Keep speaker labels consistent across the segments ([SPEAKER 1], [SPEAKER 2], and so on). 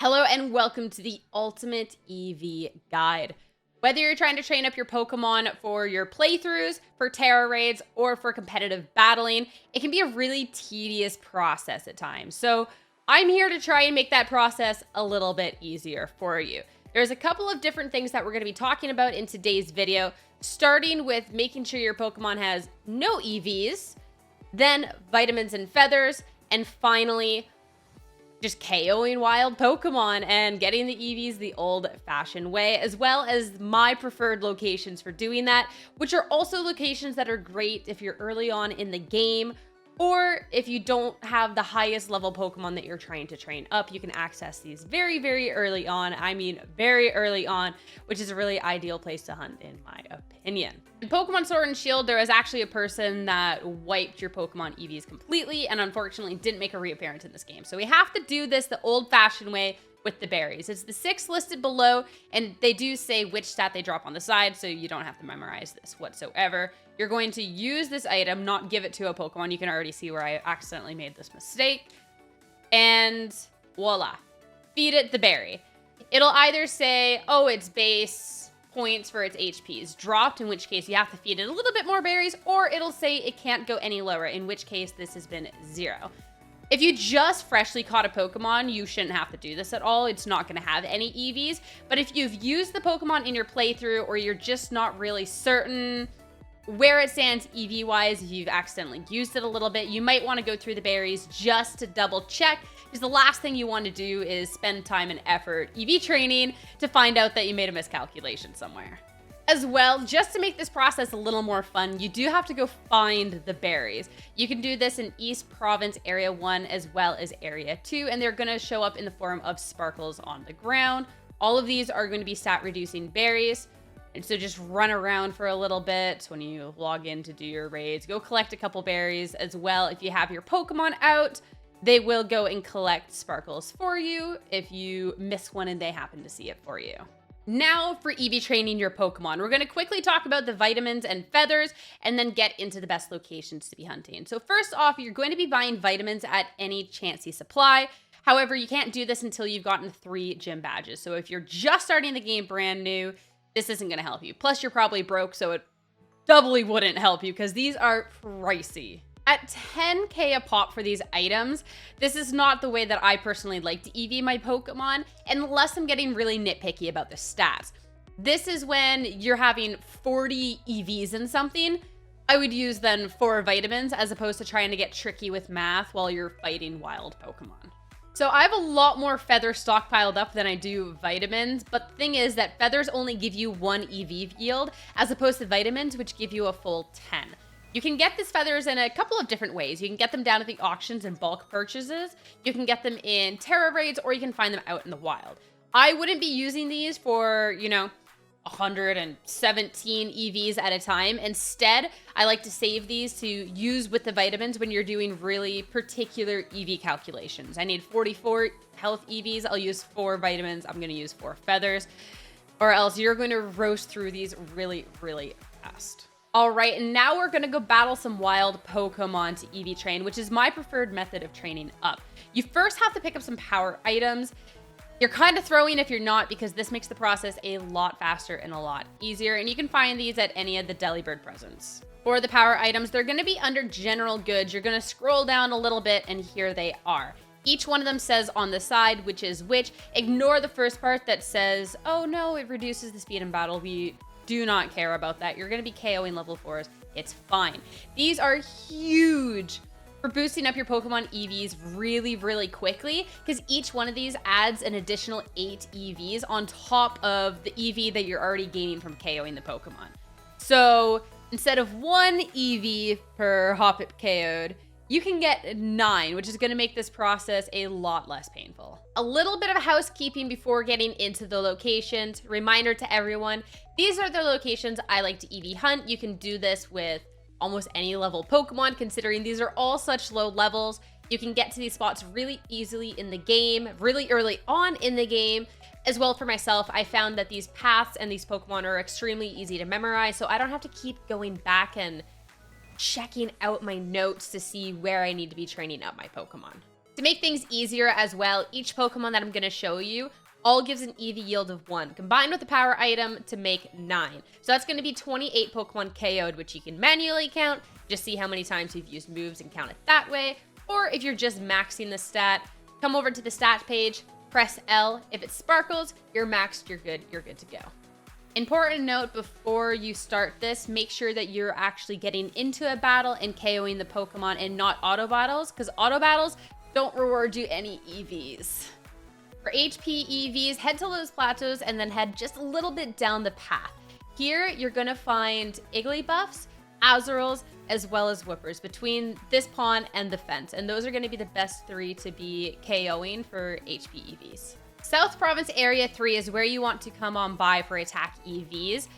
[SPEAKER 1] Hello and welcome to the Ultimate EV Guide. Whether you're trying to train up your Pokemon for your playthroughs, for Tera raids, or for competitive battling, it can be a really tedious process at times. So I'm here to try and make that process a little bit easier for you. There's a couple of different things that we're going to be talking about in today's video, starting with making sure your Pokemon has no EVs, then vitamins and feathers, and finally, just KOing wild Pokemon and getting the EVs the old-fashioned way, as well as my preferred locations for doing that, which are also locations that are great if you're early on in the game, or if you don't have the highest level Pokemon that you're trying to train up. You can access these very, very early on. I mean, very early on, which is a really ideal place to hunt, in my opinion. In Pokemon Sword and Shield, there was actually a person that wiped your Pokemon EVs completely and unfortunately didn't make a reappearance in this game. So we have to do this the old-fashioned way with the berries. It's the 6 listed below, and they do say which stat they drop on the side, so you don't have to memorize this whatsoever. You're going to use this item, not give it to a Pokemon. You can already see where I accidentally made this mistake. And voila, feed it the berry. It'll either say, oh, it's base points for its HPs dropped, in which case you have to feed it a little bit more berries, or it'll say it can't go any lower, in which case this has been 0. If you just freshly caught a Pokemon, you shouldn't have to do this at all. It's not going to have any EVs. But if you've used the Pokemon in your playthrough, or you're just not really certain where it stands EV-wise, if you've accidentally used it a little bit, you might want to go through the berries just to double check, because the last thing you want to do is spend time and effort EV training to find out that you made a miscalculation somewhere. As well, just to make this process a little more fun, you do have to go find the berries. You can do this in East Province Area 1 as well as Area 2, and they're going to show up in the form of sparkles on the ground. All of these are going to be stat reducing berries, and so just run around for a little bit when you log in to do your raids. Go collect a couple berries as well. If you have your Pokemon out, they will go and collect sparkles for you if you miss one and they happen to see it for you. Now for EV training your Pokemon. We're going to quickly talk about the vitamins and feathers and then get into the best locations to be hunting. So first off, you're going to be buying vitamins at any chance you supply. However, you can't do this until you've gotten 3 gym badges. So if you're just starting the game brand new, this isn't going to help you. Plus, you're probably broke, so it doubly wouldn't help you because these are pricey. At 10K a pop for these items, this is not the way that I personally like to EV my Pokemon, unless I'm getting really nitpicky about the stats. This is when you're having 40 EVs in something. I would use then 4 vitamins as opposed to trying to get tricky with math while you're fighting wild Pokemon. So I have a lot more feathers stockpiled up than I do vitamins, but the thing is that feathers only give you 1 EV yield as opposed to vitamins, which give you a full 10. You can get these feathers in a couple of different ways. You can get them down at the auctions and bulk purchases. You can get them in Tera raids, or you can find them out in the wild. I wouldn't be using these for, 117 EVs at a time. Instead, I like to save these to use with the vitamins when you're doing really particular EV calculations. I need 44 health EVs. I'll use 4 vitamins. I'm going to use 4 feathers, or else you're going to roast through these really, really fast. All right, and now we're going to go battle some wild Pokemon to EV train, which is my preferred method of training up. You first have to pick up some power items. You're kind of throwing if you're not, because this makes the process a lot faster and a lot easier, and you can find these at any of the Delibird presents. For the power items, they're going to be under general goods. You're going to scroll down a little bit, and here they are. Each one of them says on the side which is which. Ignore the first part that says, oh no, it reduces the speed in battle. We do not care about that. You're going to be KOing level 4s. It's fine. These are huge for boosting up your Pokemon EVs really, really quickly, because each one of these adds an additional 8 EVs on top of the EV that you're already gaining from KOing the Pokemon. So instead of 1 EV per Hoppip KO'd, you can get 9, which is going to make this process a lot less painful. A little bit of housekeeping before getting into the locations. Reminder to everyone, these are the locations I like to EV hunt. You can do this with almost any level Pokemon, considering these are all such low levels. You can get to these spots really easily in the game, really early on in the game. As well, for myself, I found that these paths and these Pokemon are extremely easy to memorize, so I don't have to keep going back and checking out my notes to see where I need to be training up my Pokemon. To make things easier as well, each Pokemon that I'm going to show you all gives an EV yield of 1, combined with the power item to make 9. So that's going to be 28 Pokemon KO'd, which you can manually count, just see how many times you've used moves and count it that way. Or if you're just maxing the stat, come over to the stat page, press L. If it sparkles, you're maxed, you're good to go. Important note before you start this, make sure that you're actually getting into a battle and KOing the Pokemon and not auto battles, because auto battles don't reward you any EVs. For HP EVs, head to those plateaus and then head just a little bit down the path. Here, you're gonna find Igglybuffs, Azurals, as well as Whippers between this pond and the fence. And those are gonna be the best 3 to be KOing for HP EVs. South Province Area 3 is where you want to come on by for attack EVs.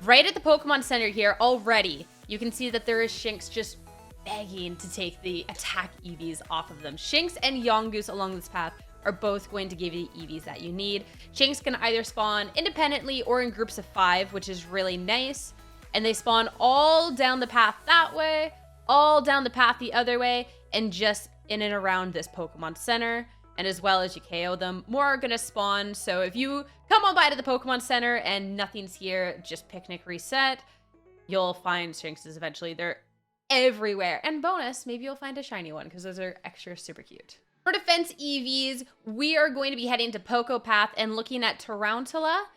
[SPEAKER 1] Right at the Pokemon Center here already, you can see that there is Shinx just begging to take the attack EVs off of them. Shinx and Yongoose along this path are both going to give you the EVs that you need. Shinx can either spawn independently or in groups of 5, which is really nice. And they spawn all down the path that way, all down the path the other way, and just in and around this Pokemon Center. And as well as you KO them, more are gonna spawn. So if you come on by to the Pokemon Center and nothing's here, just picnic reset, you'll find Shinxes eventually. They're everywhere. And bonus, maybe you'll find a shiny one because those are extra super cute. For defense EVs, we are going to be heading to Poco Path and looking at Tarantula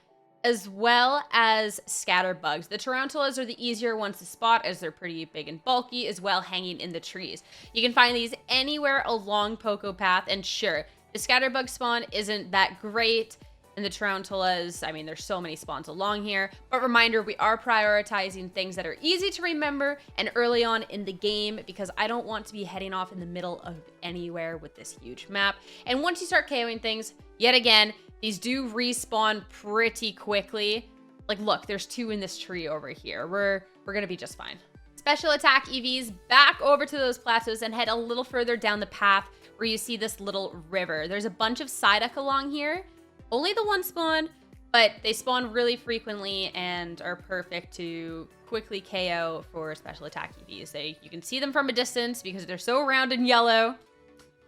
[SPEAKER 1] as well as Scatterbugs. The Tarantulas are the easier ones to spot as they're pretty big and bulky, as well hanging in the trees. You can find these anywhere along Poco Path, and sure, the Scatterbug spawn isn't that great, and the Tarantulas, I mean, there's so many spawns along here, but reminder, we are prioritizing things that are easy to remember and early on in the game because I don't want to be heading off in the middle of anywhere with this huge map. And once you start KOing things, yet again, these do respawn pretty quickly. Like, look, there's 2 in this tree over here. We're gonna be just fine. Special attack EVs, back over to those plateaus and head a little further down the path where you see this little river. There's a bunch of SpAtk along here. Only the 1 spawn, but they spawn really frequently and are perfect to quickly KO for special attack EVs. You can see them from a distance because they're so round and yellow.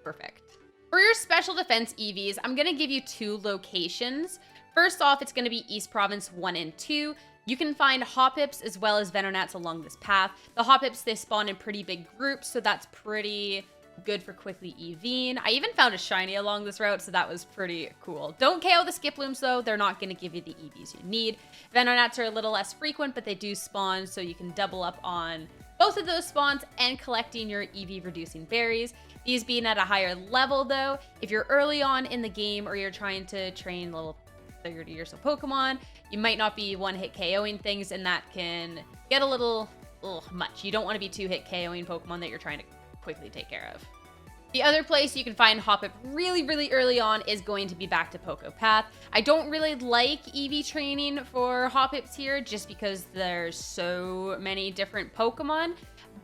[SPEAKER 1] Perfect. For your special defense EVs, I'm gonna give you 2 locations. First off, it's gonna be East Province 1 and 2. You can find Hoppips as well as Venonats along this path. The Hoppips, they spawn in pretty big groups, so that's pretty good for quickly EVing. I even found a shiny along this route, so that was pretty cool. Don't KO the Skiplooms though, they're not gonna give you the EVs you need. Venonats are a little less frequent, but they do spawn, so you can double up on both of those spawns and collecting your EV reducing berries. These being at a higher level though, if you're early on in the game or you're trying to train level 30 or so Pokemon, you might not be one-hit KOing things, and that can get a little much. You don't want to be 2-hit KOing Pokemon that you're trying to quickly take care of. The other place you can find Hoppip really early on is going to be back to Poco Path. I don't really like EV training for Hoppips here just because there's so many different Pokemon,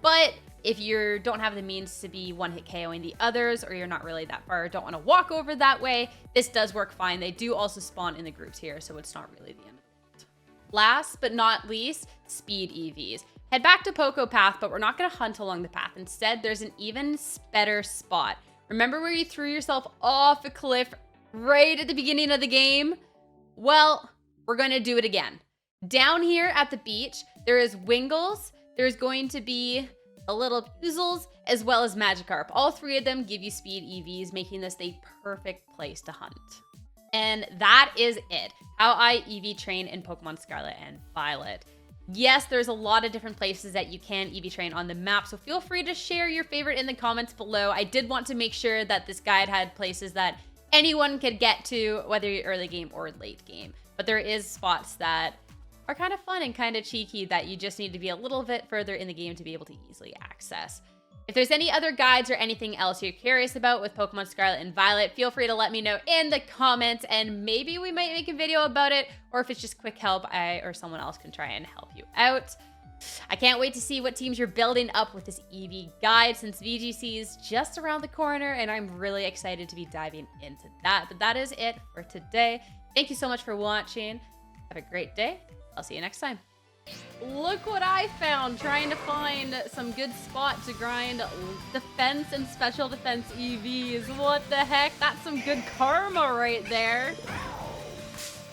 [SPEAKER 1] but if you don't have the means to be one-hit KOing the others, or you're not really that far, don't want to walk over that way, this does work fine. They do also spawn in the groups here, so it's not really the end of it. Last but not least, speed EVs. Head back to Poco Path, but we're not going to hunt along the path. Instead, there's an even better spot. Remember where you threw yourself off a cliff right at the beginning of the game? Well, we're going to do it again. Down here at the beach, there is Wingles, there's going to be a little Oozles, as well as Magikarp. All 3 of them give you speed EVs, making this the perfect place to hunt. And that is it. How I EV train in Pokemon Scarlet and Violet. Yes, there's a lot of different places that you can EV train on the map, so feel free to share your favorite in the comments below. I did want to make sure that this guide had places that anyone could get to, whether you're early game or late game. But there is spots that are kind of fun and kind of cheeky that you just need to be a little bit further in the game to be able to easily access. If there's any other guides or anything else you're curious about with Pokemon Scarlet and Violet, feel free to let me know in the comments, and maybe we might make a video about it, or if it's just quick help, I or someone else can try and help you out. I can't wait to see what teams you're building up with this EV guide, since VGC is just around the corner, and I'm really excited to be diving into that. But that is it for today. Thank you so much for watching. Have a great day. I'll see you next time. Look what I found, trying to find some good spot to grind defense and special defense EVs. What the heck? That's some good karma right there.